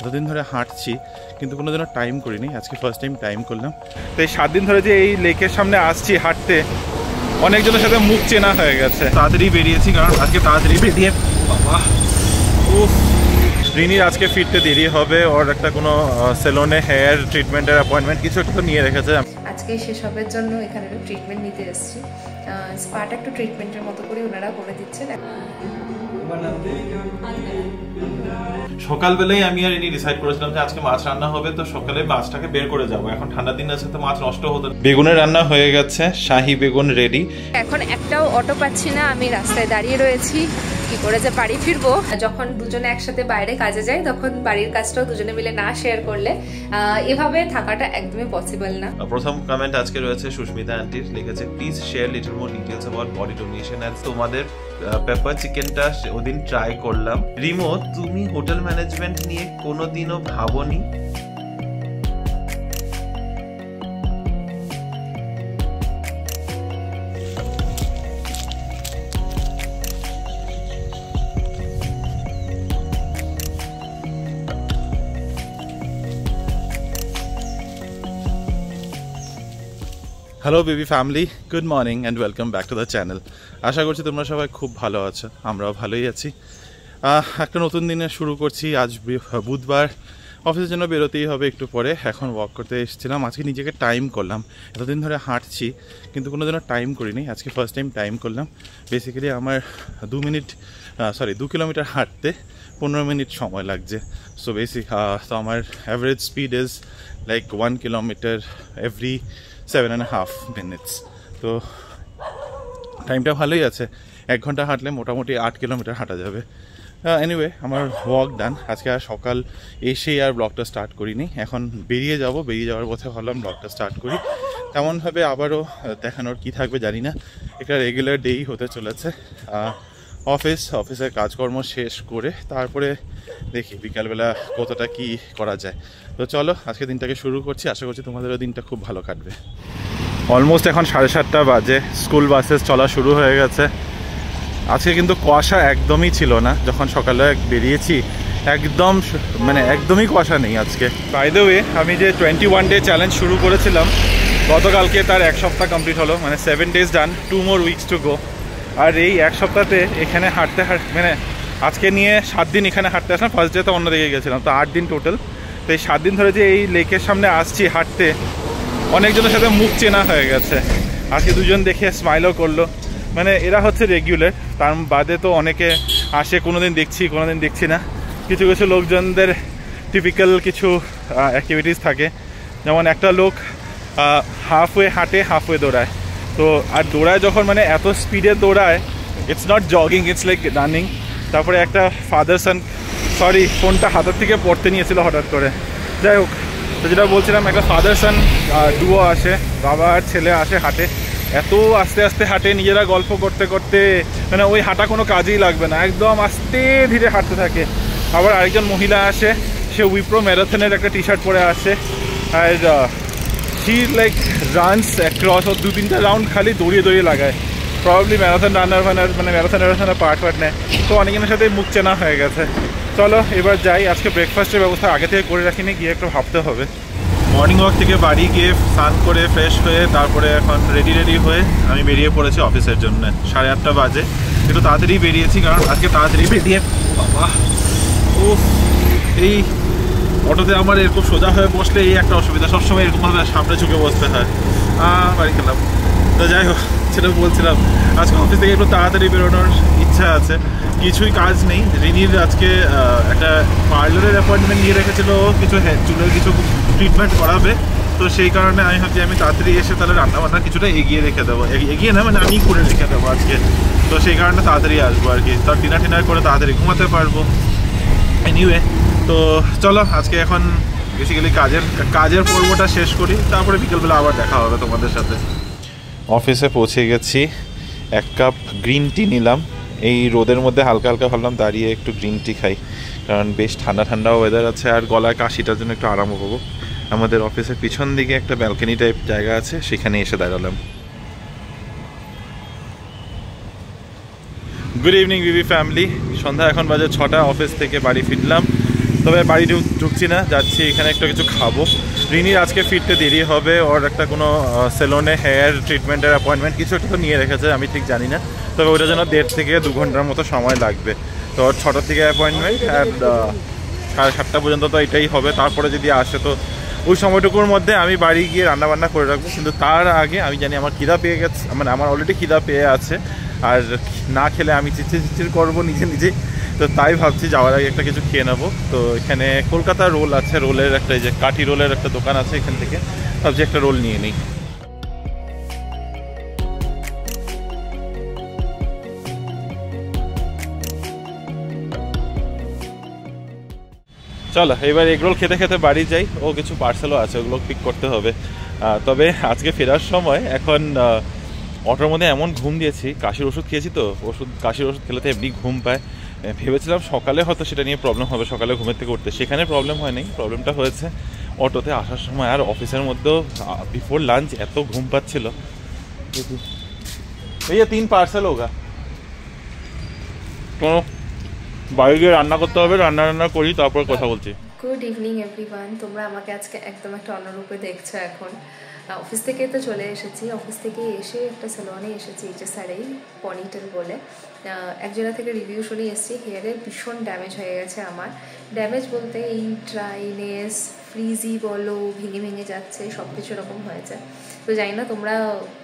এতদিন ধরে হাঁটছি কিন্তু কোনোদিনও টাইম করিনি, আজকে ফার্স্ট টাইম টাইম করলাম। তো এই 7 দিন ধরে যে এই লেকের সামনে আসছি হাঁটতে, অনেকজনের সাথে মুখ চেনা হয়ে গেছে। তাড়াতাড়ি বেরিয়েছি কারণ আজকে তাড়াতাড়ি বেরিয়ে বাবা রিনির আজকে ফিরতে দেরি হবে। ওর একটা কোনো সেলুনে হেয়ার ট্রিটমেন্টের অ্যাপয়েন্টমেন্ট কিছু একটা তো নিয়ে রেখেছে। আজকে সেসবের জন্য এখানে ট্রিটমেন্ট নিতে এসেছি। স্পাটা একটু ট্রিটমেন্টের মতো করে ওনারা করে দিচ্ছেন। সকালবেলায় আমি আর ইনি ডিসাইড করেছিলাম যে আজকে মাছ রান্না হবে, তো সকালে মাছটাকে বের করে যাবো। এখন ঠান্ডা দিন আছে তো মাছ নষ্ট হতো। বেগুনের রান্না হয়ে গেছে, শাহি বেগুন রেডি। এখন একটাও অটো পাচ্ছি না, আমি রাস্তায় দাঁড়িয়ে রয়েছি। কি করে যে বাড়ি ফিরবো। যখন দুজনে একসাথে বাইরে কাজে যাই তখন বাড়ির কাজটাও দুজনে মিলে না শেয়ার করলে এভাবে থাকাটা একদমই পসিবল না। প্রথম কমেন্ট আজকে রয়েছে সুস্মিতা আন্টির, লিখেছে please share little more details about body donation. আর তোমাদের পেপার চিকেনটা ওদিন ট্রাই করলাম। রিমো, তুমি হোটেল ম্যানেজমেন্ট নিয়ে কোনোদিনও ভাবোনি? Hello baby family, good morning and welcome back to the channel. আশা করছি তোমরা সবাই খুব ভালো আছো, আমরাও ভালোই আছি। একটা নতুন দিনে শুরু করছি। আজ বুধবার, অফিসের জন্য বেরোতেই হবে একটু পরে। এখন ওয়াক করতে এসেছিলাম, আজকে নিজেকে টাইম করলাম। এতদিন ধরে হাঁটছি কিন্তু কোনোদিনও টাইম করিনি, আজকে ফার্স্ট টাইম টাইম করলাম। বেসিক্যালি আমার 2 কিলোমিটার হাঁটতে 15 মিনিট সময় লাগছে। সো তো আমার average speed is like 1 kilometre every 7.5 minutes. তো টাইমটা ভালোই আছে, 1 ঘন্টা হাঁটলে মোটামুটি 8 কিলোমিটার হাঁটা যাবে। এনিওয়ে, আমার ওয়াক ডান। আজকে আর সকাল এসেই আর ব্লগটা স্টার্ট করিনি, এখন বেরিয়ে যাওয়ার পথে ভাবলাম ব্লগটা স্টার্ট করি। তেমনভাবে আবারও দেখানোর কি থাকবে জানি না, একটা রেগুলার ডেই হতে চলেছে। অফিসের কাজকর্ম শেষ করে তারপরে দেখি বিকালবেলা কতটা কি করা যায়। তো চলো আজকে দিনটাকে শুরু করছি, আশা করছি তোমাদেরও দিনটা খুব ভালো কাটবে। অলমোস্ট এখন 7:30 বাজে, স্কুল বাসেস চলা শুরু হয়ে গেছে। আজকে কিন্তু কুয়াশা একদমই ছিল না, যখন সকালে বেরিয়েছি একদমই কুয়াশা নেই আজকে। বাই দ্য ওয়ে, আমি যে 21 ডে চ্যালেঞ্জ শুরু করেছিলাম গতকালকে, তার 1 সপ্তাহ কমপ্লিট হলো, 7 days done, 2 more weeks to go। আর এই 1 সপ্তাহতে এখানে হাঁটতে আজকে নিয়ে 7 দিন এখানে হাঁটতে আসলাম। ফার্স্ট ডে তো অন্য দিকে গেছিলাম, তো 8 দিন টোটাল। তো এই 7 দিন ধরে যে এই লেকের সামনে আসছি হাঁটতে, অনেকজনের সাথে মুখ চেনা হয়ে গেছে। আজকে দুজন দেখে স্মাইলও করলো। এরা হচ্ছে রেগুলার, তার বাদে তো অনেকে আসে, কোনোদিন দেখছি না। কিছু কিছু লোকজনদের টিপিক্যাল কিছু অ্যাক্টিভিটিস থাকে, যেমন একটা লোক হাফওয়ে হাঁটে, হাফওয়ে দৌড়ায়। তো আর দৌড়ায় যখন এত স্পিডে দৌড়ায়, it's not jogging, it's like running. তারপরে একটা ফাদার সান, ফোনটা হাতের থেকে পড়তে নিয়েছিল হঠাৎ করে। যাই হোক, তো যেটা বলছিলাম, একটা ফাদার সান ডুও আসে, বাবা আর ছেলে আসে, হাঁটে, এত আস্তে আস্তে হাঁটে, নিজেরা গল্প করতে করতে, ওই হাঁটা কোনো কাজেই লাগবে না, একদম আস্তে ধীরে হাঁটতে থাকে। আবার আরেকজন মহিলা আসে, সে উইপ্রো ম্যারাথনের একটা টি শার্ট পরে আসে, আর she like runs across, और 2-3টা রাউন্ড খালি দৌড়িয়ে লাগায়। প্রবাবলি ম্যারাথন রানার ম্যারাথনের পার্ট নেয়। তো অনেকজনের সাথে মুখ চেনা হয়ে গেছে। চলো এবার যাই। আজকে ব্রেকফাস্টের ব্যবস্থা আগে থেকে করে রাখিনি, গিয়ে একটু ভাবতে হবে। মর্নিং ওয়াক থেকে বাড়ি গিয়ে স্নান করে ফ্রেশ হয়ে তারপরে এখন রেডি হয়ে আমি বেরিয়ে পড়েছি অফিসের জন্য। 8:30 বাজে, একটু তাড়াতাড়ি বেরিয়েছি কারণ আজকে তাড়াতাড়ি বেরিয়ে বাবা এই অটোতে আমার এরকম সোজা হয়ে বসলে এই একটা অসুবিধা, সবসময় এরকমভাবে সামনে ঝুঁকে বসতে হয়। বাড়ি খেলাম। তো যাই হোক, সেটা বলছিলাম, আজকে অফিস থেকে একটু তাড়াতাড়ি বেরোনোর ইচ্ছা আছে। কিছুই কাজ নেই। রিনির আজকে একটা পার্লারের অ্যাপয়েন্টমেন্ট নিয়ে রেখেছিল, চুলের কিছু ট্রিটমেন্ট করাবে। তো সেই কারণে আমি ভাবছি আমি তাড়াতাড়ি এসে তাহলে রান্নাবান্না কিছুটা এগিয়ে রেখে দেবো, এগিয়ে না আমি করে রেখে দেবো আজকে। তো সেই কারণে তাড়াতাড়ি আসবো আর কি, তার ডিনার করে তাড়াতাড়ি ঘুমাতে পারবো। এনিওয়ে, তো চলো আজকে এখন বেসিক্যালি কাজের পর্বটা শেষ করি, তারপরে বিকেলবেলা আবার দেখা হবে তোমাদের সাথে। অফিসে পৌঁছে গেছি, 1 কাপ গ্রিন টি নিলাম। এই রোদের মধ্যে হালকা ভাবলাম দাঁড়িয়ে একটু গ্রিন টি খাই, কারণ বেশ ঠান্ডা ওয়েদার আছে, আর গলায় কাশিটার জন্য একটু আরাম পাবো। আমাদের অফিসের পিছন দিকে একটা ব্যালকনি টাইপ জায়গা আছে, সেখানে এসে দাঁড়ালাম। গুড ইভিনিং বিবি ফ্যামিলি। সন্ধ্যা এখন বাজে 6টা, অফিস থেকে বাড়ি ফিরলাম। তবে বাড়ি ঢুকছি না, যাচ্ছি এখানে একটু কিছু খাবো। রিনির আজকে ফিরতে দেরি হবে, ওর একটা কোনো সেলুনে হেয়ার ট্রিটমেন্টের অ্যাপয়েন্টমেন্ট কিছু একটা তো নিয়ে রেখেছে, আমি ঠিক জানি না। তবে ওইটার জন্য 1.5 থেকে 2 ঘন্টার মতো সময় লাগবে। তো ওর 6টার থেকে অ্যাপয়েন্টমেন্ট, আর 7:30 পর্যন্ত তো এটাই হবে। তারপরে যদি আসে তো ওই সময়টুকুর মধ্যে আমি বাড়ি গিয়ে রান্নাবান্না করে রাখবো। কিন্তু তার আগে আমি জানি আমার খিদা পেয়ে গেছে, মানে আমার অলরেডি খিদা পেয়ে আছে, আর না খেলে আমি চিচির করবো নিজেই। তো তাই ভাবছি যাওয়ার আগে একটা কিছু খেয়ে নেবো। তো এখানে কলকাতা রোল আছে, রোলের একটা এই যে কাঠি রোলের একটা দোকান আছে, এখান থেকে ভাবছি একটা রোল নিয়ে নিই। চলো এবার এগরোল খেতে খেতে বাড়ি যাই। ও কিছু পার্সেলও আছে, ওগুলো পিক করতে হবে। তবে আজকে ফেরার সময় এখন অটোর মধ্যে এমন ঘুম দিয়েছি, কাশির ওষুধ খেয়েছি তো, কাশির ওষুধ খেলে তো এমনি ঘুম পায়। ভেবেছিলাম সকালে হয়তো সেটা নিয়ে প্রবলেম হবে, সকালে ঘুমের থেকে উঠতে, সেখানে প্রবলেম হয়নি। প্রবলেমটা হয়েছে অটোতে আসার সময়, আর অফিসের মধ্যেও বিফোর লাঞ্চ এত ঘুম পাচ্ছিল। भैया 3 पार्सल होगा। তো বাইরে গিয়ে রান্না করতে হবে, রান্না করি তারপর কথা বলছি। Good evening everyone. তোমরা আমাকে আজকে একদম একটা অন্যরূপে দেখছো। এখন অফিস থেকে তো চলে এসেছি, অফিস থেকে এসে একটা সেলুনে এসেছি, এইচএসআরই পনিটেল বলে। এক জায়গা থেকে রিভিউ শুনে এসেছি, হেয়ারে ভীষণ ড্যামেজ হয়ে গেছে আমার। ড্যামেজ বলতে এই ড্রাইনেস, ফ্রিজি বলো, ভেঙে যাচ্ছে, সব কিছু এরকম হয়েছে। তো জানি না তোমরা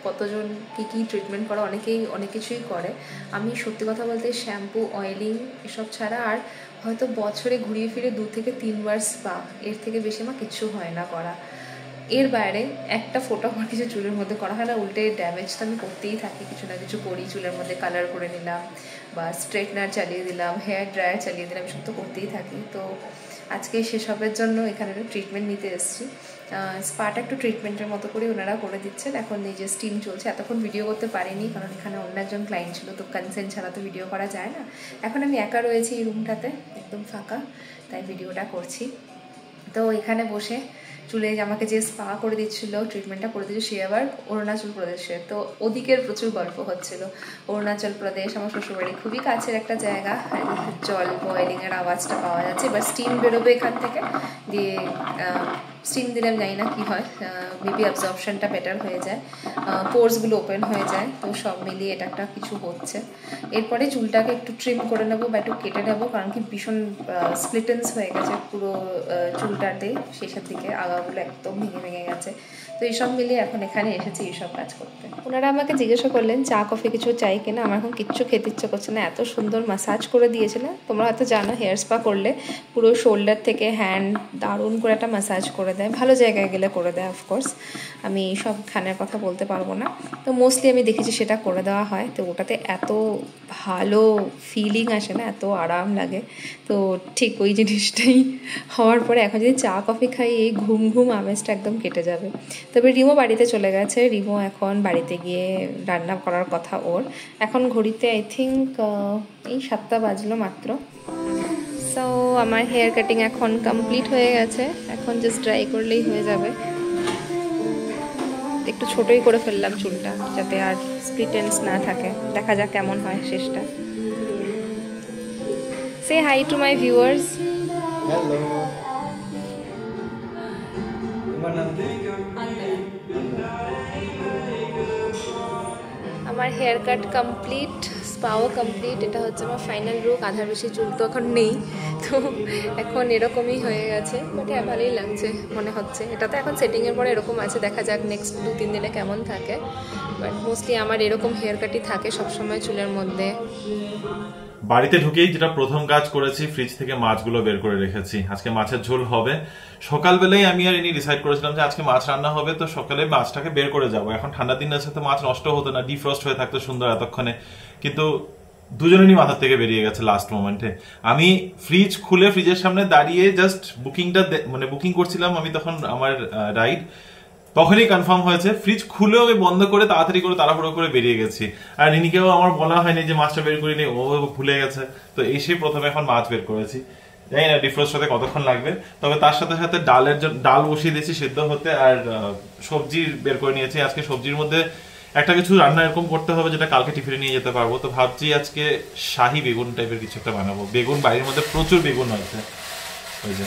কতজন কী ট্রিটমেন্ট করো, অনেকেই অনেক কিছুই করে। আমি সত্যি কথা বলতে শ্যাম্পু, অয়েলিং এসব ছাড়া আর হয়তো বছরে ঘুরিয়ে ফিরে 2 থেকে 3 বার স্পা, এর থেকে বেশি আমার কিচ্ছু হয় না করা। এর বাইরে একটা ফোটা আমার কিছু চুলের মধ্যে করা হয় না, উল্টে ড্যামেজটা আমি করতেই থাকি, কিছু না কিছু করি। চুলের মধ্যে কালার করে নিলাম, বা স্ট্রেটনার চালিয়ে দিলাম, হেয়ার ড্রায়ার চালিয়ে দিলাম, সব তো করতেই থাকি। তো আজকে সেসবের জন্য এখানে একটু ট্রিটমেন্ট নিতে এসেছি। স্পাটা একটু ট্রিটমেন্টের মতো করে ওনারা করে দিচ্ছেন। এখন নিজে স্টিম চলছে, এতক্ষণ ভিডিও করতে পারিনি কারণ এখানে অন্য একজন ক্লায়েন্ট ছিল, তো কনসেন্ট ছাড়া তো ভিডিও করা যায় না। এখন আমি একা রয়েছি এই রুমটাতে, একদম ফাঁকা, তাই ভিডিওটা করছি। তো এখানে বসে চুলে আমাকে যে স্পা করে দিচ্ছিল, ট্রিটমেন্টটা করে দিচ্ছিল, সে আবার অরুণাচল প্রদেশে। তো ওদিকের প্রচুর গল্প হচ্ছিল। অরুণাচল প্রদেশ আমার শ্বশুরবাড়ি, খুবই কাছের একটা জায়গা। জল বয়েলিংয়ের আওয়াজটা পাওয়া যাচ্ছে, এবার স্টিম বেরোবে এখান থেকে, দিয়ে স্টিম দিলে আমি জানি না কী হয়, মেবি অ্যাবজর্পশনটা বেটার হয়ে যায়, পোর্সগুলো ওপেন হয়ে যায়। তো সব মিলিয়ে এটা একটা কিছু হচ্ছে। এরপরে চুলটাকে একটু ট্রিম করে নেবো বা একটু কেটে নেবো, কারণ কি ভীষণ স্প্লিটেন্স হয়ে গেছে পুরো চুলটাতে, শেষের দিকে আগাগুলো একদম ভেঙে গেছে। তো এইসব মিলিয়ে এখন এখানে এসেছি এইসব কাজ করতে। ওনারা আমাকে জিজ্ঞাসা করলেন চা কফি কিছু চাই কিনা। আমার এখন কিচ্ছু খেতে ইচ্ছে করছে না, এত সুন্দর ম্যাসাজ করে দিয়েছে না। তোমরা হয়তো জানো হেয়ার স্পা করলে পুরো শোল্ডার থেকে হ্যান্ড দারুণ করে একটা ম্যাসাজ করে দেয়, ভালো জায়গায় গেলে করে দেয়। অফকোর্স আমি সব খানের কথা বলতে পারবো না, তো মোস্টলি আমি দেখেছি সেটা করে দেওয়া হয়। তো ওটাতে এত ভালো ফিলিং আসে না, এত আরাম লাগে। তো ঠিক ওই জিনিসটাই হওয়ার পরে এখন যদি চা কফি খাই, এই ঘুম আমেজটা একদম কেটে যাবে। তবে রিমো বাড়িতে চলে গেছে, রিমো এখন বাড়িতে গিয়ে রান্না করার কথা ওর। এখন ঘড়িতে আই থিঙ্ক এই 7টা বাজলো মাত্র। সো আমার হেয়ার কাটিং এখন কমপ্লিট হয়ে গেছে, এখন জাস্ট ড্রাই করলেই হয়ে যাবে। একটু ছোটোই করে ফেললাম চুলটা, যাতে আর স্প্লিটেন্স না থাকে। দেখা যাক কেমন হয় শেষটা। Say hi to my viewers. Hello. আমার হেয়ার কাট কমপ্লিট, স্পাও কমপ্লিট। এটা হচ্ছে আমার ফাইনাল লুক। আধার বেশি চুল তো এখন নেই, তো এখন এরকমই হয়ে গেছে। বাট হ্যাঁ, ভালোই লাগছে মনে হচ্ছে। এটা তো এখন সেটিংয়ের পরে এরকম আছে, দেখা যাক নেক্সট 2-3 দিনে কেমন থাকে। বাট মোস্টলি আমার এরকম হেয়ার কাটই থাকে সবসময় চুলের মধ্যে। বাড়িতে ঢুকেই যেটা প্রথম কাজ করেছি, ফ্রিজ থেকে মাছগুলো বের করে রেখেছি। আজকে মাছের ঝোল হবে। সকালবেলায় আমি আর ইনি ডিসাইড করেছিলাম যে আজকে মাছ রান্না হবে, তো সকালে মাছটাকে বের করে যাবো। এখন ঠান্ডার দিনের সাথে মাছ নষ্ট হতো না, ডিফ্রস্ট হয়ে থাকতো সুন্দর এতক্ষণে, কিন্তু দুজনেরই মাথার থেকে বেরিয়ে গেছে লাস্ট মোমেন্টে। আমি ফ্রিজ খুলে ফ্রিজের সামনে দাঁড়িয়ে জাস্ট বুকিং করছিলাম আমি তখন আমার রাইড, তখনই কনফার্ম হয়েছে। ফ্রিজ খুলেও আমি বন্ধ করে তাড়াতাড়ি করে তাড়াহুড়ো করে বেরিয়ে গেছি। আর রিনিকেও আমার বলা হয়নি যে মাছটা বের করিনি, ও ভুলে গেছে। তো এসে প্রথমে এখন মাছ বের করেছি। জানি না ডিফ্রোস্ট হতে কতক্ষণ লাগবে, তবে তার সাথে সাথে ডাল বসিয়ে দিয়েছি সিদ্ধ হতে, আর সবজি বের করে নিয়েছি। আজকে সবজির মধ্যে একটা কিছু রান্না এরকম করতে হবে যেটা কালকে টিফিনে নিয়ে যেতে পারবো। তো ভাবছি আজকে শাহী বেগুন টাইপের কিছু একটা বানাবো। বেগুন বাড়ির মধ্যে প্রচুর বেগুন হয়েছে, ওই যে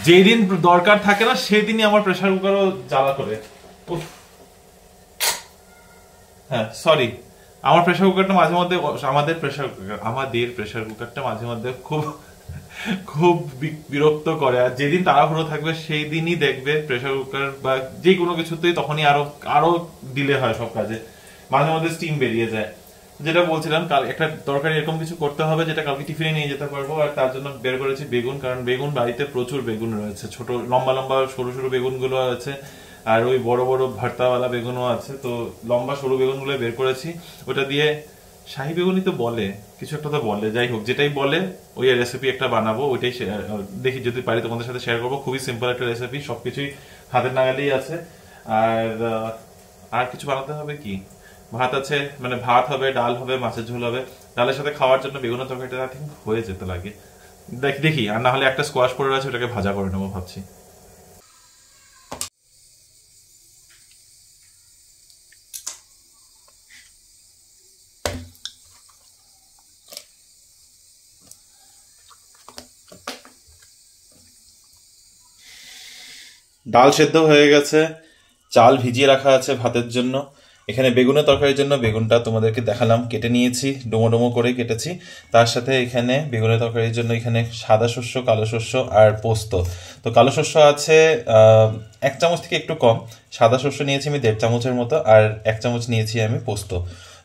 যেদিন দরকার থাকে না সেদিনই আমার প্রেসার কুকারও জ্বালা করে। হ্যাঁ সরি, আমার প্রেসার কুকারটা মাঝে মধ্যে, আমাদের প্রেসার কুকারটা মাঝে মধ্যে খুব বিরক্ত করে। আর যেদিন তাড়াহুড়ো থাকবে সেই দিনই দেখবে প্রেসার কুকার বা যে কোনো কিছুতেই তখনই আরো ডিলে হয় সব কাজে, মাঝে মধ্যে স্টিম বেরিয়ে যায়। যেটা বলছিলাম, কাল একটা দরকারি এরকম কিছু করতে হবে যেটা কালকে টিফিনে নিয়ে যেতে পারবো, আর তার জন্য বের করেছি বেগুন। কারণ বেগুন বাড়িতে প্রচুর বেগুন রয়েছে, ছোট লম্বা লম্বা সরু সরু বেগুন গুলো আছে, আর ওই বড় বড় ভর্তাওয়ালা বেগুনও আছে। তো লম্বা সরু বেগুন গুলো বের করেছি, ওটা দিয়ে শাহী বেগুনই তো বলে, কিছু একটা তো বলে, যাই হোক যেটাই বলে ওই রেসিপি একটা বানাবো। ওইটাই দেখি যদি পারি তোমাদের সাথে শেয়ার করবো। খুবই সিম্পল একটা রেসিপি, সবকিছুই হাতের নাগালেই আছে। আর কিছু বানাতে হবে কি, ভাত আছে, মানে ভাত হবে, ডাল হবে, মাছের ঝোল হবে। ডালের সাথে খাওয়ার জন্য বেগুনের তরকারিটা আই থিঙ্ক হয়ে যেতে লাগে, দেখি। আর না হলে একটা স্কোয়াশ পড়ে আছে, ওটাকে ভাজা করে নেবো ভাবছি। ডাল সেদ্ধ হয়ে গেছে, চাল ভিজিয়ে রাখা আছে ভাতের জন্য। এখানে বেগুনের তরকারির জন্য বেগুনটা তোমাদেরকে দেখালাম, কেটে নিয়েছি, ডোমো ডোমো করে কেটেছি। তার সাথে এখানে বেগুনের তরকারির জন্য এখানে সাদা শস্য, কালো শস্য আর পোস্ত। তো কালো শস্য আছে 1 চামচ থেকে একটু কম, সাদা শস্য নিয়েছি আমি 1.5 চামচের মতো, আর 1 চামচ নিয়েছি আমি পোস্ত।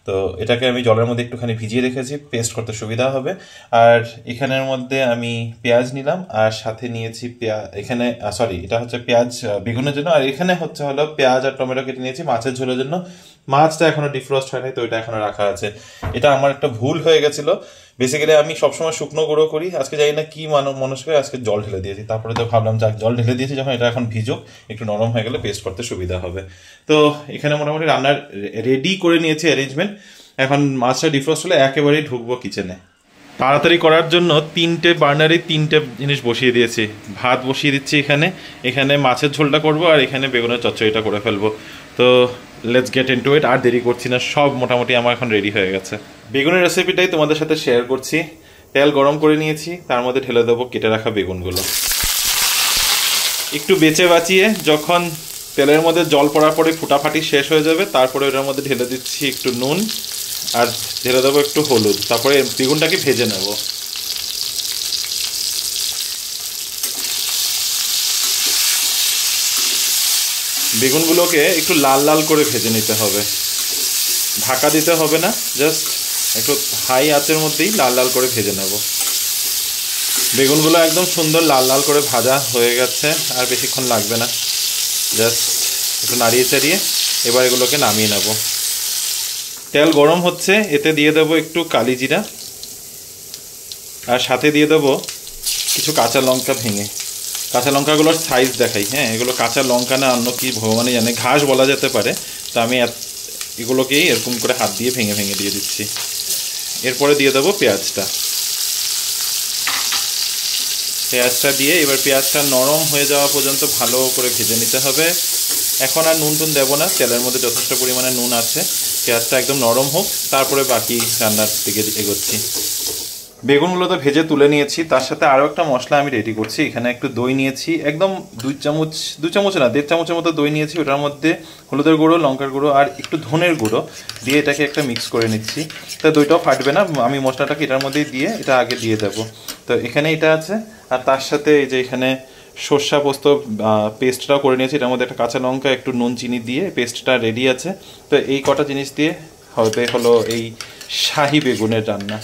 তো এটাকে আমি জলের মধ্যে একটুখানি ভিজিয়ে রেখেছি, পেস্ট করতে সুবিধা হবে। আর এখানের মধ্যে আমি পেঁয়াজ নিলাম, আর সাথে নিয়েছি এখানে সরি, এটা হচ্ছে পেঁয়াজ বেগুনের জন্য, আর এখানে হলো পেঁয়াজ আর টমেটো কেটে নিয়েছি মাছের ঝোলের জন্য। মাছটা এখনো ডিফ্রস্ট হয় নাই, তো এটা এখনো রাখা আছে। এটা আমার একটা ভুল হয়ে গেছিল। বেসিক্যালি আমি সবসময় শুকনো গুঁড়ো করি, আজকে জানি না কি মানুষ করে আজকে জল ঢেলে দিয়েছি। তারপরে তো ভাবলাম যাক জল ঢেলে দিয়েছি যখন, এটা এখন ভিজুক, একটু নরম হয়ে গেলে পেস্ট করতে সুবিধা হবে। তো এখানে মোটামুটি রান্নার রেডি করে নিয়েছি অ্যারেঞ্জমেন্ট। এখন মাছটা ডিফ্রস্ট হলে একেবারেই ঢুকবো কিচেনে। তাড়াতাড়ি করার জন্য 3টে বার্নারে 3টে জিনিস বসিয়ে দিয়েছি। ভাত বসিয়ে দিচ্ছি এখানে মাছের ঝোলটা করব, আর এখানে বেগুনের চচ্চড়িটা করে ফেলবো। তো লেটস গেট ইনটু ইট। আর দেরি করছি না, সব মোটামুটি আমার এখন রেডি হয়ে গেছে। বেগুনের রেসিপিটাই তোমাদের সাথে শেয়ার করছি। তেল গরম করে নিয়েছি, তার মধ্যে ঢেলে দেবো কেটে রাখা বেগুনগুলো। একটু বেঁচে বাঁচিয়ে যখন তেলের মধ্যে জল পড়ার পরে ফুটাফাটি শেষ হয়ে যাবে, তারপরে ওটার মধ্যে ঢেলে দিচ্ছি একটু নুন, আর ঢেলে দেবো একটু হলুদ। তারপরে বেগুনটাকে ভেজে নেব। বেগুনগুলোকে একটু লাল লাল করে ভেজে নিতে হবে, ঢাকা দিতে হবে না, জাস্ট একটু হাই আঁচের মধ্যেই লাল লাল করে ভেজে নেব। বেগুনগুলো একদম সুন্দর লাল লাল করে ভাজা হয়ে গেছে, আর বেশিক্ষণ লাগবে না, জাস্ট একটু নাড়িয়ে চাড়িয়ে এবার এগুলোকে নামিয়ে নেব। তেল গরম হচ্ছে, এতে দিয়ে দেবো একটু কালি জিরা, আর সাথে দিয়ে দেবো কিছু কাঁচা লঙ্কা ভেঙে। কাঁচা লঙ্কাগুলোর সাইজ দেখাই, হ্যাঁ এগুলো কাঁচা লঙ্কা না অন্য কি ভগবানই জানে, ঘাস বলা যেতে পারে। তো আমি এগুলোকেই এরকম করে হাত দিয়ে ভেঙে ভেঙে দিয়ে দিচ্ছি। এরপরে দিয়ে দেবো পেঁয়াজটা দিয়ে এবার পেঁয়াজটা নরম হয়ে যাওয়া পর্যন্ত ভালো করে ভেজে নিতে হবে। এখন আর নুন টুন দেবো না, তেলের মধ্যে যথেষ্ট পরিমাণে নুন আছে। পেঁয়াজটা একদম নরম হোক, তারপরে বাকি রান্নার দিকে এগোচ্ছি। বেগুনগুলো তো ভেজে তুলে নিয়েছি, তার সাথে আরও একটা মশলা আমি রেডি করছি। এখানে একটু দই নিয়েছি, একদম 2 চামচ না 1.5 চামচের মতো দই নিয়েছি। ওটার মধ্যে হলুদের গুঁড়ো, লঙ্কার গুঁড়ো আর একটু ধনের গুঁড়ো দিয়ে এটাকে একটা মিক্স করে নিচ্ছি। তা দইটাও ফাটবে না, আমি মশলাটাকে এটার মধ্যেই দিয়ে এটা আগে দিয়ে দেবো। তো এখানে এটা আছে, আর তার সাথে এই যে এখানে সর্ষা পোস্ত পেস্টটাও করে নিয়েছি। এটার মধ্যে একটা কাঁচা লঙ্কা, একটু নুন চিনি দিয়ে পেস্টটা রেডি আছে। তো এই কটা জিনিস দিয়ে হলো এই শাহী বেগুনের রান্না।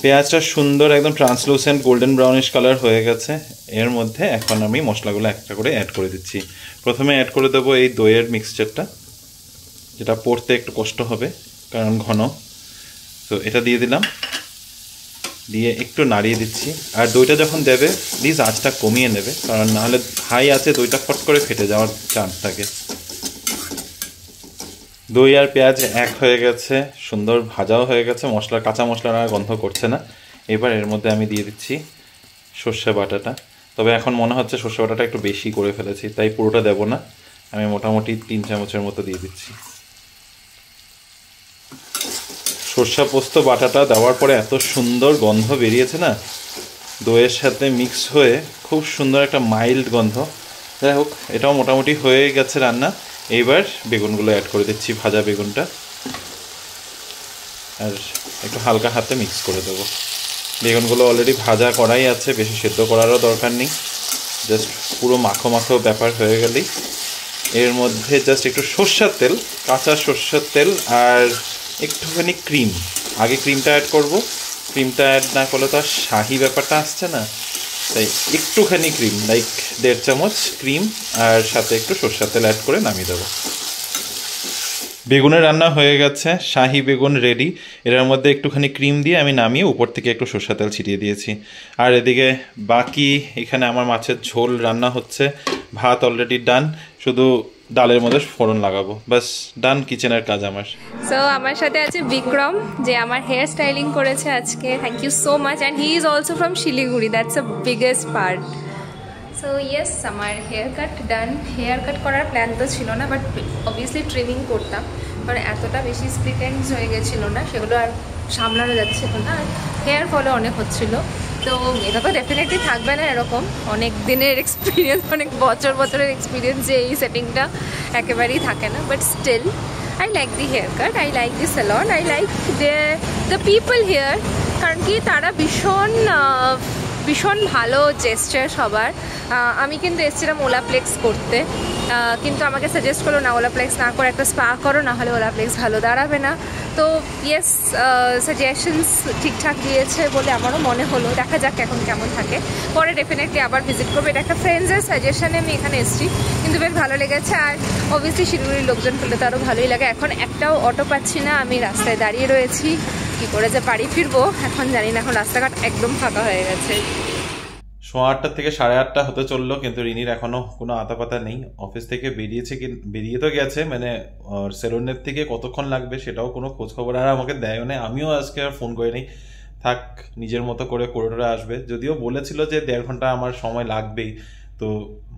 পেঁয়াজটা সুন্দর একদম ট্রান্সলুসেন্ট গোল্ডেন ব্রাউনিশ কালার হয়ে গেছে। এর মধ্যে এখন আমি মশলাগুলো একটা করে অ্যাড করে দিচ্ছি। প্রথমে অ্যাড করে দেবো এই দইয়ের মিক্সচারটা, যেটা পড়তে একটু কষ্ট হবে কারণ ঘন। তো এটা দিয়ে দিলাম, দিয়ে একটু নাড়িয়ে দিচ্ছি। আর দইটা যখন দেবে প্লিজ আঁচটা কমিয়ে নেবে, কারণ নাহলে হাই আছে দইটা ফট করে ফেটে যাওয়ার চান্স থাকে। দই আর পেঁয়াজ এক হয়ে গেছে, সুন্দর ভাজাও হয়ে গেছে, মশলা কাঁচা মশলার আর গন্ধ করছে না। এবার এর মধ্যে আমি দিয়ে দিচ্ছি সর্ষে বাটাটা। তবে এখন মনে হচ্ছে সর্ষে বাটাটা একটু বেশি করে ফেলেছি, তাই পুরোটা দেব না, আমি মোটামুটি 3 চামচের মতো দিয়ে দিচ্ছি। সর্ষে পোস্ত বাটাটা দেওয়ার পরে এত সুন্দর গন্ধ বেরিয়েছে না, দইয়ের সাথে মিক্স হয়ে খুব সুন্দর একটা মাইল্ড গন্ধ। যাই হোক, এটাও মোটামুটি হয়ে গেছে রান্না। এইবার বেগুনগুলো অ্যাড করে দিচ্ছি, ভাজা বেগুনটা, আর একটু হালকা হাতে মিক্স করে দেবো। বেগুনগুলো অলরেডি ভাজা করাই আছে, বেশি সেদ্ধ করারও দরকার নেই, জাস্ট পুরো মাখো মাখো ব্যাপার হয়ে গেলেই এর মধ্যে জাস্ট একটু সর্ষের তেল, কাঁচা সর্ষের তেল আর একটুখানি ক্রিম। আগে ক্রিমটা অ্যাড করব, ক্রিমটা অ্যাড না করলে তো আর শাহি ব্যাপারটা আসছে না, তাই একটুখানি ক্রিম, লাইক 1.5 চামচ ক্রিম আর সাথে একটু সর্ষের তেল অ্যাড করে নামিয়ে দেবো। বেগুনের রান্না হয়ে গেছে, শাহি বেগুন রেডি। এটার মধ্যে একটুখানি ক্রিম দিয়ে আমি নামিয়ে উপর থেকে একটু সর্ষের তেল ছিটিয়ে দিয়েছি। আর এদিকে বাকি এখানে আমার মাছের ঝোল রান্না হচ্ছে, ভাত অলরেডি ডান, শুধু ডালের মধ্যে ফোড়ন লাগাবো, বাস ডান কিচেনের কাজ আমার। সো আমার সাথে আছে বিক্রম, যে আমার হেয়ার স্টাইলিং করেছে আজকে। Thank you so much, and he is also from Siliguri, that's a biggest part. So yes, আমার hair cut done. Haircut করার প্ল্যান তো ছিল না, বাট অবভিয়াসলি ট্রিমিং করতাম, কারণ এতটা বেশি স্প্লিট এন্ডস হয়ে গেছিলো না, সেগুলো আর সামলানো যাচ্ছিল না, আর হেয়ার ফলে অনেক হচ্ছিলো। তো এটা তো ডেফিনেটলি থাকবে না এরকম, অনেক দিনের এক্সপিরিয়েন্স, অনেক বছরের এক্সপিরিয়েন্স, যে এই সেটিংটা একেবারেই থাকে না। But still I like the haircut, I like the salon, I like the people here, কারণ কি তারা ভীষণ ভালো জেস্টার সবার। আমি কিন্তু এসেছিলাম ওলাপ্লেক্স করতে, কিন্তু আমাকে সাজেস্ট করলো না, ওলাপ্লেক্স না করে একটা স্পা করো, না হলে ওলাপ্লেক্স ভালো দাঁড়াবে না। তো ইয়েস, সাজেশনস ঠিকঠাক দিয়েছে বলে আমারও মনে হলো, দেখা যাক এখন কেমন থাকে। পরে ডেফিনেটলি আবার ভিজিট করবো। এটা একটা ফ্রেন্ডসের সাজেশনে আমি এখানে এসেছি, কিন্তু বেশ ভালো লেগেছে। আর অবভিয়াসলি শিলিগুড়ির লোকজন পেলে তো আরও ভালোই লাগে। এখন একটাও অটো পাচ্ছি না, আমি রাস্তায় দাঁড়িয়ে রয়েছি, কী করে যে বাড়ি ফিরবো এখন জানি না। এখন রাস্তাঘাট একদম ফাঁকা হয়ে গেছে। 8:30 থেকে 8:30 হতে চললো, কিন্তু রিনির এখনো কোনো আতাপাতা নেই। অফিস থেকে বেরিয়ে তো গেছে, মানে সেলুনের থেকে কতক্ষণ লাগবে সেটাও কোনো খোঁজ খবর আর আমাকে দেয় না। আমিও আজকে আর ফোন করে নিই, থাক নিজের মতো করে করে আসবে। যদিও বলেছিল যে 1.5 ঘন্টা আমার সময় লাগবেই, তো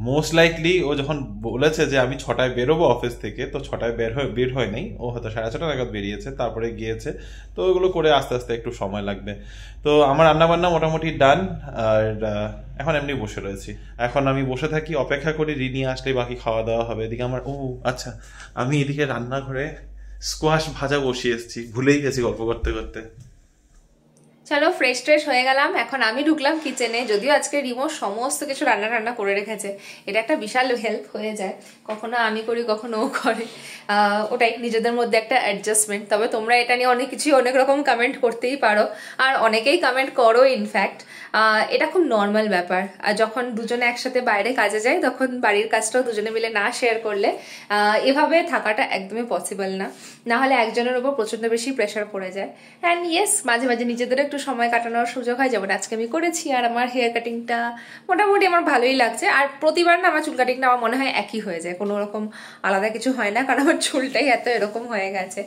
মোস্ট লাইকলি ও যখন বলেছে যে আমি 6টায় বেরোবো অফিস থেকে, তো 6টায় বের হয় নাই, ও হয়তো 6:30 নাগাদ বেরিয়েছে, তারপরে গিয়েছে। তো ওগুলো করে আস্তে আস্তে একটু সময় লাগবে। তো আমার রান্নাবান্না মোটামুটি ডান, আর এখন এমনি বসে রয়েছি। এখন আমি বসে থাকি, অপেক্ষা করি রিনি আসলে বাকি খাওয়া দাওয়া হবে। এদিকে আমার আচ্ছা, আমি এদিকে রান্নাঘরে স্কোয়াশ ভাজা বসিয়ে এসেছি, ভুলেই গেছি গল্প করতে করতে। চলো ফ্রেশ ট্রেশ হয়ে গেলাম, এখন আমি ঢুকলাম কিচেনে। যদিও আজকে রিমো সমস্ত কিছু রান্না করে রেখেছে, এটা একটা বিশাল হেল্প হয়ে যায়। কখনো আমি করি, কখনো ও করে, ওটাই নিজেদের মধ্যে একটা অ্যাডজাস্টমেন্ট। তবে তোমরা এটা নিয়ে অনেক রকম কমেন্ট করতেই পারো, আর অনেকেই কমেন্ট করো ইনফ্যাক্ট। এটা খুব নর্মাল ব্যাপার। আর যখন দুজনে একসাথে বাইরে কাজে যায়, তখন বাড়ির কাজটাও দুজনে মিলে না শেয়ার করলে এভাবে থাকাটা একদমই পসিবল না। নাহলে একজনের উপর প্রচন্ড বেশি প্রেশার পড়ে যায়। অ্যান্ড ইয়েস, মাঝে মাঝে নিজেদের একটু সময় কাটানোর সুযোগ হয়, যেমন আজকে আমি করেছি। আর আমার হেয়ার কাটিংটা মোটামুটি আমার ভালোই লাগছে। আর প্রতিবার না আমার চুল কাটিংটা আমার মনে হয় একই হয়ে যায়, কোনো রকম আলাদা কিছু হয় না, কারণ আমার চুলটাই এরকম হয়ে গেছে।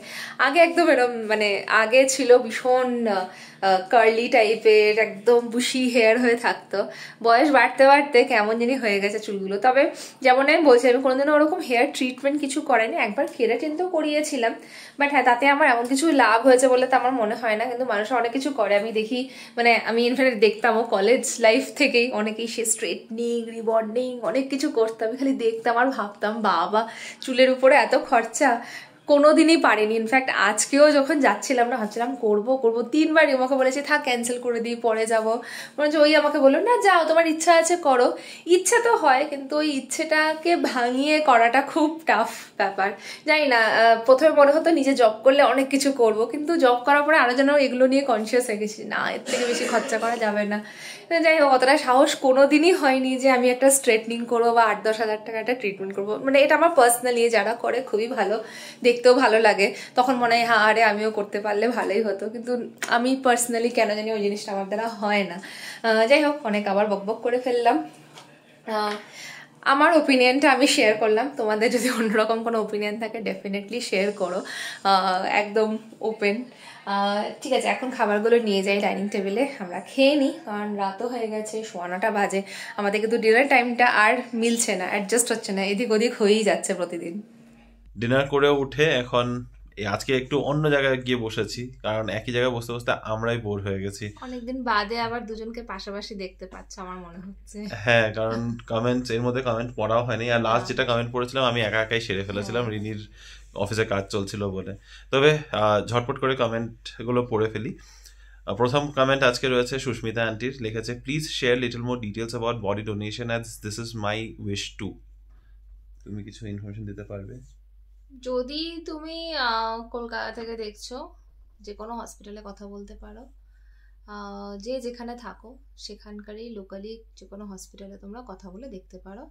আগে একদম এরকম, মানে আগে ছিল ভীষণ কার্লি টাইপের, একদম বুশি হেয়ার হয়ে থাকতো। বয়স বাড়তে বাড়তে কেমন জানি হয়ে গেছে চুলগুলো। তবে যেমন আমি বলছি, আমি কোনোদিনও ওরকম হেয়ার ট্রিটমেন্ট কিছু করেনি। একবার কেরাটিন তো করিয়েছিলাম, বাট হ্যাঁ, তাতে আমার এমন কিছু লাভ হয়েছে বলে তো আমার মনে হয় না। কিন্তু মানুষ অনেক কিছু করে, আমি দেখি, মানে আমি ইনফ্যাক্ট দেখতামও কলেজ লাইফ থেকেই অনেকেই সে স্ট্রেটনিং, রিবন্ডিং অনেক কিছু করতাম। আমি খালি দেখতাম আর ভাবতাম, বাবা চুলের উপরে এত খরচা, কোনোদিনই পারিনি। ইনফ্যাক্ট আজকেও যখন যাচ্ছিলাম না, ভাবছিলাম করবো 3বার আমাকে বলেছে থাক ক্যান্সেল করে দিই, পরে যাবো। মনে হচ্ছে ওই আমাকে বললো না যাও, তোমার ইচ্ছা আছে করো। ইচ্ছা তো হয়, কিন্তু ওই ইচ্ছেটাকে ভাঙিয়ে করাটা খুব টাফ ব্যাপার। জানি না, প্রথমে মনে হতো নিজে জব করলে অনেক কিছু করব, কিন্তু জব করার পরে আরো যেন এগুলো নিয়ে কনসিয়াস হয়ে গেছি, না এর থেকে বেশি খরচা করা যাবে না। যাই হোক, অতটা সাহস কোনোদিনই হয়নি যে আমি একটা স্ট্রেটনিং করবো বা 8-10 হাজার টাকা একটা ট্রিটমেন্ট করবো। মানে এটা আমার পার্সোনালি, যারা করে খুবই ভালো, দেখতেও ভালো লাগে, তখন মনে হয় হ্যাঁ আরে আমিও করতে পারলে ভালোই হতো। কিন্তু আমি পার্সোনালি কেন জানি ওই জিনিসটা আমার দ্বারা হয় না। যাই হোক, অনেক আবার বকবক করে ফেললাম। আমার ওপিনিয়নটা আমি শেয়ার করলাম, তোমাদের যদি অন্যরকম কোনো ওপিনিয়ন থাকে ডেফিনেটলি শেয়ার করো, একদম ওপেন। ঠিক আছে, এখন খাবারগুলো নিয়ে যাই ডাইনিং টেবিলে, আমরা খেয়ে নিই, কারণ রাতও হয়ে গেছে, 9:15 বাজে। আমাদের কিন্তু ডিনার টাইমটা আর মিলছে না, অ্যাডজাস্ট হচ্ছে না, এদিক ওদিক হয়েই যাচ্ছে প্রতিদিন। ডিনার করে উঠে এখন আজকে একটু অন্য জায়গায় গিয়ে বসেছি, কারণ একই জায়গায় বসতে বসতে আমরাই বোর হয়ে গেছি। অনেকদিন বাদে আবার দুজনকে পাশাপাশি দেখতে পাচ্ছ আমার মনে হচ্ছে। হ্যাঁ, কারণ কমেন্টস এর মধ্যে কমেন্ট পড়াও হয়নি, আর লাস্ট যেটা কমেন্ট পড়েছিলাম আমি একা একাই সেরে ফেলেছিলাম রিনির অফিসে কাজ চলছিল বলে। তবে ঝটপট করে কমেন্ট গুলো পড়ে ফেলি। প্রথম কমেন্ট আজকে রয়েছে সুস্মিতা আন্টির, লিখেছে please share little more details about body donation as this is my wish to. তুমি কিছু ইনফরমেশন দিতে পারবে? যদি তুমি কলকাতা থেকে দেখছো, যে কোনো হসপিটালে কথা বলতে পারো, যে যেখানে থাকো সেখানকারই লোকালি যে কোনো হসপিটালে তোমরা কথা বলে দেখতে পারো।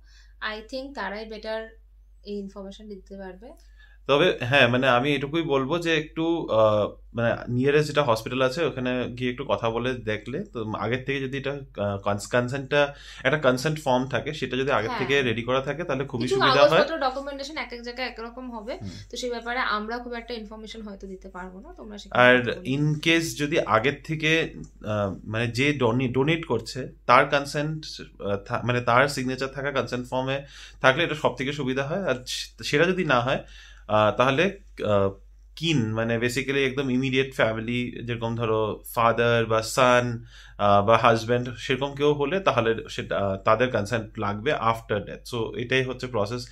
আই থিঙ্ক তারাই বেটার এই ইনফরমেশন দিতে পারবে। তবে হ্যাঁ, মানে আমি এটুকুই বলবো যে একটু মানে নিয়ারেস্ট যেটা হসপিটাল আছে ওখানে গিয়ে একটু কথা বলে দেখলে, তো আগের থেকে যদি এটা কনসেন্টটা, একটা কনসেন্ট ফর্ম থাকে সেটা যদি আগের থেকে রেডি করা থাকে তাহলে খুবই সুবিধা হয়। ডকুমেন্টেশন এক এক জায়গায় একরকম হবে, তো সেই ব্যাপারে আমরা খুব একটা ইনফরমেশন হয়তো দিতে পারবো না, তোমরা আর ইন কেস যদি আগের থেকে মানে যে ডোনেট করছে তার কনসেন্ট মানে তার সিগনেচার থাকা কনসেন্ট ফর্মে থাকলে এটা সব থেকে সুবিধা হয়। আর সেটা যদি না হয় তাহলে মানে বেসিক্যালি একদম ইমিডিয়েট ফ্যামিলি, যেরকম ধরো ফাদার বা সান বা হাজব্যান্ড সেরকম কেউ হলে তাহলে সেটা তাদের কনসেন্ট লাগবে আফটার ডেথ। সো এটাই হচ্ছে প্রসেস,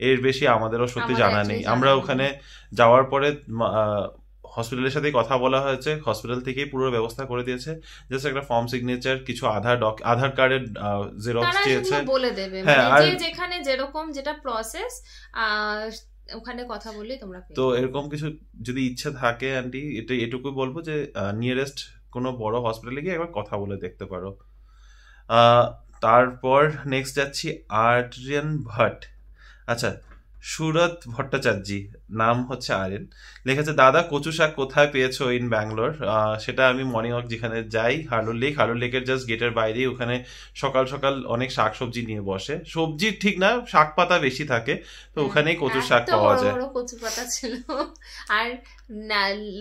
এর বেশি আমাদেরও সত্যি জানা নেই। আমরা ওখানে যাওয়ার পরে হসপিটালের সাথে কথা বলা হয়েছে, হসপিটাল থেকেই পুরো ব্যবস্থা করে দিয়েছে, জাস্ট একটা ফর্ম সিগনেচার, কিছু আধার কার্ডের জেরক্স চেয়েছে, বলে দেবে। মানে যেখানে যেরকম যেটা প্রসেস ওখানে কথা বললেই তোমরা পেয়ে। তো এরকম কিছু যদি ইচ্ছা থাকে আন্টি, এটুকু বলবো যে নিয়ারেস্ট কোনো বড় হসপিটালে গিয়ে একবার কথা বলে দেখতে পারো। তারপর নেক্সট যাচ্ছি আর্যন ভট্ট। আচ্ছা, সুরত ভট্টাচার্যি নাম হচ্ছে আর্যন, লিখেছে দাদা কচু শাক কোথায় পেয়েছো ইন ব্যাঙ্গালোর? সেটা আমি মর্নিং ওয়াক যেখানে যাই, হার্লোর লেকের জাস্ট গেটের বাইরেই, ওখানে সকাল সকাল অনেক শাক সবজি নিয়ে বসে। সবজি ঠিক না, শাক পাতা বেশি থাকে, তো ওখানেই কচু শাক পাওয়া যায়। কচু পাতা ছিল। আর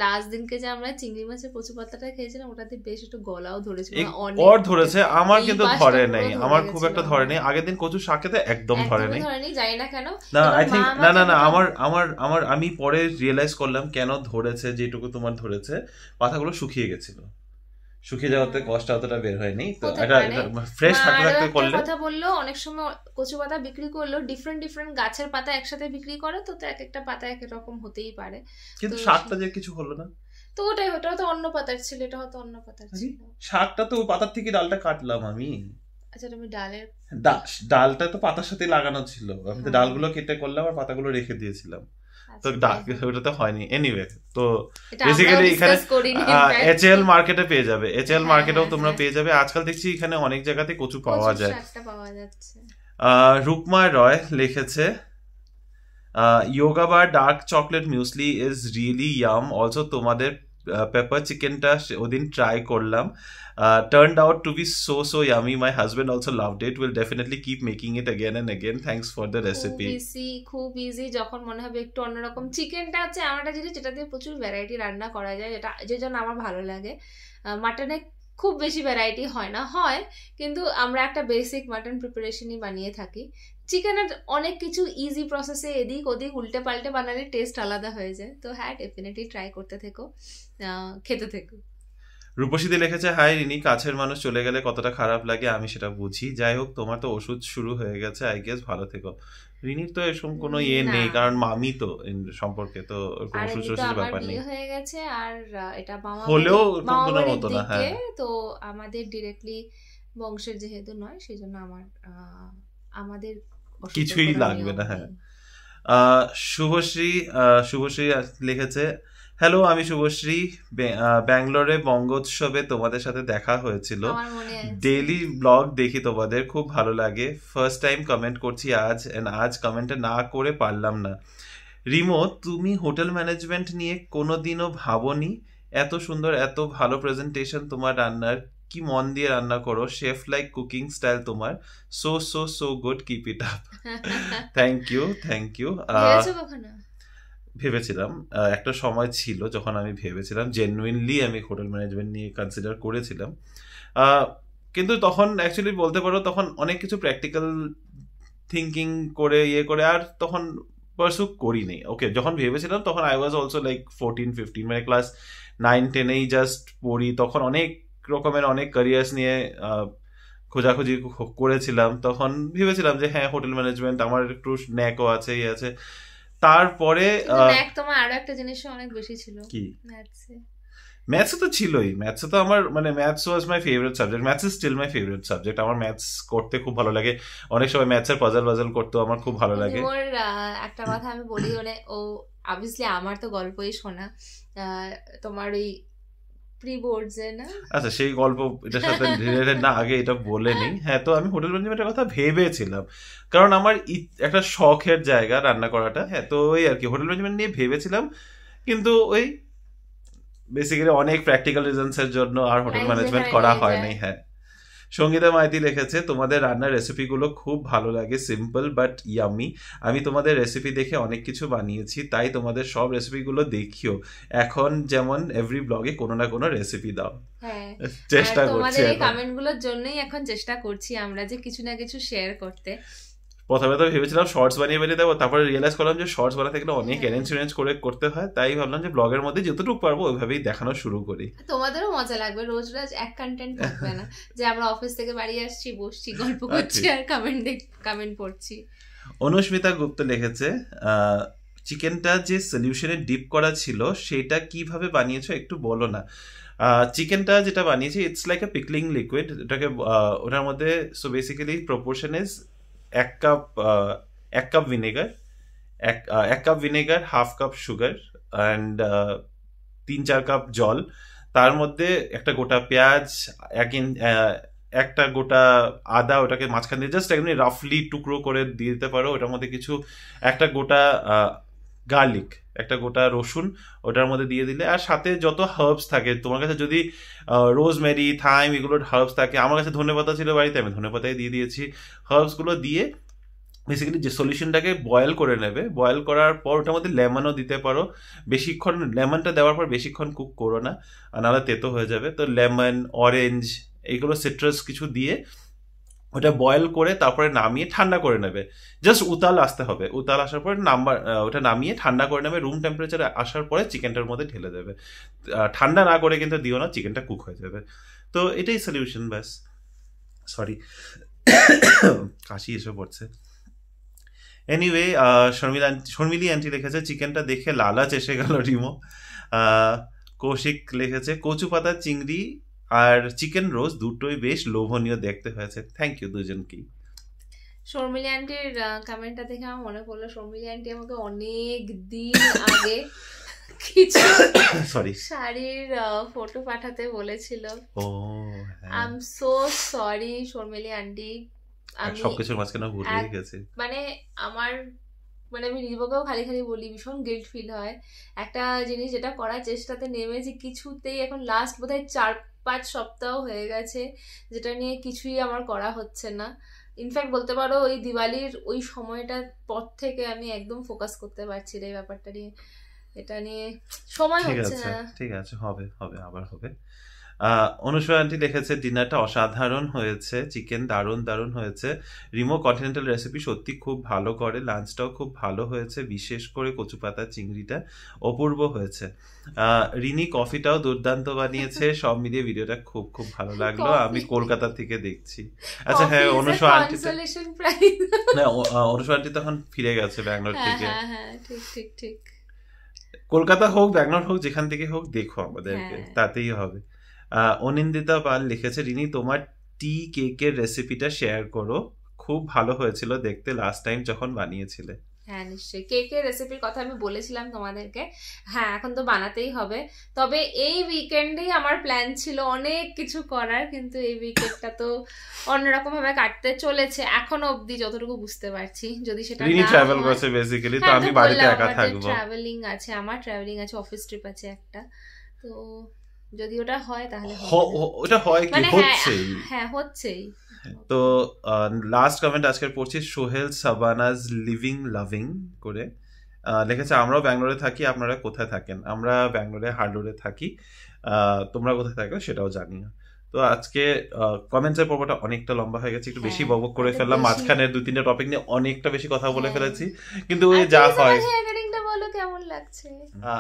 লাস্ট দিনকে যে আমরা চিংড়ি মাছের কচু পাতাটা খেয়েছিলাম ওটাতে বেশ একটু গলাও ধরেছিল, ওর ধরেছে, আমার কিন্তু ধরে নেই, আমার খুব একটা ধরে নেই। আগের দিন কচু শাক খেতে একদম ধরে নেই, জানি না কেন। না আই থিঙ্ক না আমার আমি পরে রিয়েলাইজ করলাম কেন ধরেছে। যেটুকু তোমার ধরেছে পাতাগুলো শুকিয়ে গেছিল, শুকিয়ে যাওয়াতে কষ্ট অতটা বের হয়নি, তো এটা ফ্রেশ থাকতে থাকতে করলে। কথা বললো অনেক সময় কচু পাতা বিক্রি করলো ডিফারেন্ট গাছের পাতা একসাথে বিক্রি করে, তো এক একটা পাতা এক রকম হতেই পারে, কিন্তু শাকটা যে কিছু হলো না, তো ওটা তো অন্য পাতার ছিল, এটা হয়তো অন্য পাতার ছিল। শাকটা তো পাতার থেকে ডালটা কাটলাম আমি। আচ্ছা, তুমি ডালটা তো পাতার সাথে লাগানো ছিল, আমি তো ডালগুলো কেটে করলাম আর পাতাগুলো রেখে দিয়েছিলাম, তো ওটা তো হয়নি। এনিওয়ে, তো বেসিক্যালি এখানে এইচএল মার্কেটে পেয়ে যাবে, এইচএল মার্কেটেও তোমরা পেয়ে যাবে। আজকাল দেখছি এখানে অনেক জায়গাতে কচু পাওয়া যায়। রুকমা রয় লিখেছে yoga bar dark chocolate muesli is really yum. Also তোমাদের পেপার চিকেনটা ওদিন ট্রাই করলাম, turned out to be so yummy. My husband also loved it. Will definitely keep making it again and again. Thanks for the recipe. খুব easy, যখন মনে হবে একটু অন্যরকম। চিকেনটা হচ্ছে এমন একটা জিনিস যেটা দিয়ে প্রচুর ভ্যারাইটি রান্না করা যায়, যে জন্য আমার ভালো লাগে। মাটনে খুব বেশি ভ্যারাইটি হয় না, হয় কিন্তু আমরা একটা বেসিক মাটন প্রিপারেশনই বানিয়ে থাকি। চিকেনের অনেক কিছু ইজি প্রসেসে এদিক ওদিক উল্টে পাল্টে বানালে টেস্ট আলাদা হয়ে যায়। তো হ্যাঁ, ডেফিনেটলি ট্রাই করতে থেকো, খেতে থেকো। রূপসীতে লিখেছে হাই রিনি, কাছের মানুষ চলে গেলে কতটা খারাপ লাগে আমি সেটা বুঝি। যাই হোক, তোমার তো ওষুধ শুরু হয়ে গেছে, আই গেস ভালো থেকো। রিনির তো এরকম কোনো নেই, কারণ মামি তো সম্পর্কে তো কোনো ওষুধের ব্যাপার নেই, হয়ে গেছে। আর এটা মামা হলেও কোনো মতো না। হ্যাঁ, তো আমাদের ডিরেক্টলি বংশের যেহেতু নয়, সেজন্য আমাদের কিছুই লাগবে না। হ্যাঁ, শুভশ্রী লিখেছে হ্যালো, আমি শুভশ্রী, ব্যাঙ্গালোরে বঙ্গোৎসবে তোমাদের সাথে দেখা হয়েছিল, ডেইলি ব্লগ দেখি তোমাদের, খুব ভালো লাগে। ফার্স্ট টাইম কমেন্ট করছি আজ কমেন্টে না করে পারলাম না। রিমো, তুমি হোটেল ম্যানেজমেন্ট নিয়ে কোনোদিনও ভাবোনি? এত সুন্দর, এত ভালো প্রেজেন্টেশন তোমার রান্নার, কি মন দিয়ে রান্না করো, শেফ লাইক কুকিং স্টাইল তোমার, so good, keep it up. Thank you. ভেবেছিলাম, একটা সময় ছিল যখন আমি ভেবেছিলাম, জেনুইনলি আমি হোটেল ম্যানেজমেন্ট নিয়ে কনসিডার করেছিলাম, কিন্তু তখন অ্যাকচুয়ালি বলতে পারো তখন অনেক কিছু প্র্যাকটিক্যাল থিঙ্কিং করে আর তখন পারসু করিনি। ওকে, যখন ভেবেছিলাম তখন আই ওয়াজ অলসো লাইক 14-15, মানে ক্লাস 9-10-এই জাস্ট পড়ি, তখন অনেক রকমের অনেক ক্যারিয়ার্স নিয়ে খোঁজাখুঁজি করেছিলাম, তখন ভেবেছিলাম যে হ্যাঁ হোটেল ম্যানেজমেন্ট আমার একটু ন্যাকও আছে, এই আছে। তারপরে তোমার আরো একটা জিনিসও অনেক বেশি ছিল, কি ম্যাথসে। ম্যাথসে তো ছিলই, ম্যাথসে তো আমার মানে maths was my favourite subject, maths is still my favourite subject. আমার ম্যাথস করতে খুব ভালো লাগে, অনেক সময় ম্যাথসের পাজল করতেও আমার খুব ভালো লাগে। ওর একটা কথা আমি বলি, মানে ও অবভিয়াসলি আমার তো গল্পই শোনা, তোমার ওই প্রি বোর্ডসে না, আচ্ছা সেই গল্প এটার সাথে রিলেটেড না, আগে এটা বলে নিই। হ্যাঁ, তো আমি হোটেল ম্যানেজমেন্টের কথা ভেবেছিলাম, কারণ আমার একটা শখের জায়গা রান্না করাটা। হ্যাঁ, তো ওই আর কি হোটেল ম্যানেজমেন্ট নিয়ে ভেবেছিলাম, কিন্তু ওই বেসিক্যালি অনেক প্র্যাকটিক্যাল রিজনস এর জন্য আর হোটেল ম্যানেজমেন্ট করা হয় নাই। হ্যাঁ, সঙ্গীতা মাইতি লিখেছে তোমাদের রান্নার রেসিপিগুলো খুব ভালো লাগে, সিম্পল বাট ইয়ামি। আমি তোমাদের রেসিপি দেখে অনেক কিছু বানিয়েছি, তাই তোমাদের সব রেসিপিগুলো দেখিও। এখন যেমন এভরি ব্লগে কোনো না কোনো রেসিপি দাও। হ্যাঁ, চেষ্টা করছি, তোমাদের এই কমেন্টগুলোর জন্যই এখন চেষ্টা করছি আমরা যে কিছু না কিছু শেয়ার করতে। প্রথমে তো ভেবেছিলাম শর্টস বানিয়ে দেবো, তারপরে রিয়েলাইজ করলাম যে শর্টস বানাতে গেলে অনেক অ্যারেঞ্জ করে করতে হয়, তাই ভাবলাম যে ব্লগের মধ্যে যতটুকু পারবো ওইভাবেই দেখানো শুরু করি। তোমাদেরও মজা লাগবে, রোজ এক কন্টেন্ট থাকবে না যে আমরা অফিস থেকে বাড়ি আসছি, বসছি, গল্প করছি আর কমেন্ট পড়ছি। অনুস্মিতা গুপ্ত লিখেছে চিকেনটা যে সলিউশনে ডিপ করা ছিল সেটা কিভাবে বানিয়েছো একটু বলো না। চিকেনটা যেটা বানিয়েছি it's like a pickling liquid, এটাকে ওটার মধ্যে সো বেসিক্যালি প্রপোর্শন ইজ এক কাপ ভিনেগার, এক cup vinegar, half cup sugar and 3-4 cup জল, তার মধ্যে একটা গোটা পেঁয়াজ, একটা গোটা আদা, ওটাকে মাঝখান দিয়ে জাস্ট এমনি রাফলি টুকরো করে দিয়ে দিতে পারো। ওটার মধ্যে একটা গোটা গার্লিক, একটা গোটা রসুন ওটার মধ্যে দিয়ে দিলে, আর সাথে যত হার্বস থাকে তোমার কাছে, যদি রোজমেরি, থাইম এগুলোর হার্বস থাকে, আমার কাছে ধনেপাতা ছিল বাড়িতে, আমি ধনেপাতাই দিয়ে দিয়েছি। হার্বসগুলো দিয়ে বেসিক্যালি যে সলিউশনটাকে বয়েল করে নেবে, বয়েল করার পর ওটার মধ্যে লেমনও দিতে পারো। বেশিক্ষণ লেমনটা দেওয়ার পর বেশিক্ষণ কুক করো না, নাহলে তেতো হয়ে যাবে। তো লেমন, অরেঞ্জ, এইগুলো সিট্রাস কিছু দিয়ে ওটা বয়েল করে তারপরে নামিয়ে ঠান্ডা করে নেবে। জাস্ট উতাল আসতে হবে, উতাল আসার পরে ওটা নামিয়ে ঠান্ডা করে নেবে, রুম টেম্পারেচারে আসার পরে চিকেনটার মধ্যে ঢেলে দেবে। ঠান্ডা না করে কিন্তু দিও না, চিকেনটা কুক হয়ে যাবে। তো এটাই সলিউশন, ব্যাস। সরি, কাশি এসে পড়ছে। এনিওয়ে, শর্মিলি আন্টি লিখেছে চিকেনটা দেখে লালাচ এসে গেল রিমো। কৌশিক লিখেছে কচু পাতা চিংড়ি আর চিকেন রোজ দুটোই বেশ লোভনীয় দেখতে হয়েছে। থ্যাংক ইউ দুজনকেই। শর্মিলি আন্টির কমেন্টটা দেখে আমার মনে পড়লো, শর্মিলি আন্টি আমাকে অনেক দিন আগে কিছু শাড়ির ফটো পাঠাতে বলেছিল। I am so sorry Sharmili aunty, আমি সবকিছুর মাঝখানে ভুলে গেছি। মানে আমি নিজেকেও খালি বলি, ভীষণ গিল্ট ফিল হয়। একটা জিনিস যেটা করার চেষ্টাতে নেমেছি, কিছুতেই এখন লাস্ট বোধহয় 4-5 সপ্তাহ হয়ে গেছে যেটা নিয়ে কিছুই আমার করা হচ্ছে না। ইনফ্যাক্ট বলতে পারো ওই দিওয়ালির ওই সময়টার পর থেকে আমি একদম ফোকাস করতে পারছি না এই ব্যাপারটা নিয়ে, এটা নিয়ে সময় হচ্ছে না। ঠিক আছে, হবে আবার হবে। অনুসয়া আন্টি লিখেছে ডিনারটা অসাধারণ হয়েছে, চিকেন দারুণ হয়েছে। রিমো কন্টিনেন্টাল রেসিপি সত্যি খুব ভালো করে, লাঞ্চটাও খুব ভালো হয়েছে, বিশেষ করে কচু পাতা চিংড়িটা অপূর্ব হয়েছে। রিনি কফিটাও দুর্দান্ত বানিয়েছে, সব মিলিয়ে ভিডিওটা খুব খুব ভালো লাগলো, আমি কলকাতা থেকে দেখছি। আচ্ছা হ্যাঁ, অনুসয়া আন্টি অনুসয়া আন্টি তখন ফিরে গেছে ব্যাঙ্গালোর থেকে। ঠিক কলকাতা হোক ব্যাঙ্গালোর হোক যেখান থেকে হোক দেখো আমাদেরকে, তাতেই হবে। অনিন্দিতা পাল লিখেছে রিনি তোমার টি কেকের রেসিপিটা শেয়ার করো, খুব ভালো হয়েছিল দেখতে লাস্ট টাইম যখন বানিয়েছিলে। হ্যাঁ নিশ্চয়ই, কেকের রেসিপির কথা আমি বলেছিলাম তোমাদেরকে। হ্যাঁ এখন তো বানাতেই হবে, তবে এই উইকেন্ডেই আমার প্ল্যান ছিল অনেক কিছু করার, কিন্তু এই উইকেন্ডটা তো অন্যরকম ভাবে কাটতে চলেছে এখনো অবধি যতটুকু বুঝতে পারছি। যদি সেটা রিনি ট্রাভেল করছে বেসিক্যালি, তো আমি বাড়িতে একা থাকবো। আমার ট্রাভেলিং আছে, অফিস ট্রিপ আছে একটা, তো যদি ওটা হয় তাহলে ওটা হয় কি হচ্ছেই। তো লাস্ট কমেন্ট আজকের পড়ছি, সোহেল সাবানাজ লিভিং লাভিং করে লিখেছে আমরাও ব্যাঙ্গালোরে থাকি, আপনারা কোথায় থাকেন? আমরা ব্যাঙ্গালোরে হার্ডরোডে থাকি, তোমরা কোথায় থাকো সেটাও জানি। তো আজকে কমেন্টসের পর্বটা অনেকটা লম্বা হয়ে গেছে, একটু বেশি হ্যাঁ, বকবক করে অনেক ফেললাম, বেশি। মাঝখানে 2-3টা টপিক নিয়ে অনেকটা বেশি কথা বলে হ্যাঁ। ফেলেছি, কিন্তু ওই যা হয়। হেয়ার কাটিংটা বলো কেমন লাগছে?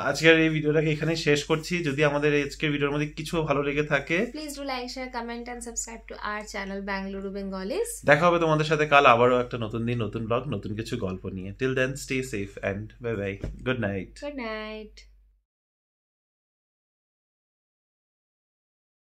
আজকের এই ভিডিওটাকে এখানে শেষ করছি। যদি আমাদের আজকের ভিডিওর মধ্যে কিছু ভালো লেগে থাকে, please do like, share, comment and subscribe to our channel Bengaluru Bengalis. দেখা হবে তোমাদের সাথে কাল আবারও একটা নতুন দিন, নতুন ব্লগ, নতুন কিছু গল্প নিয়ে। Till then stay safe and bye bye, good night. Good night.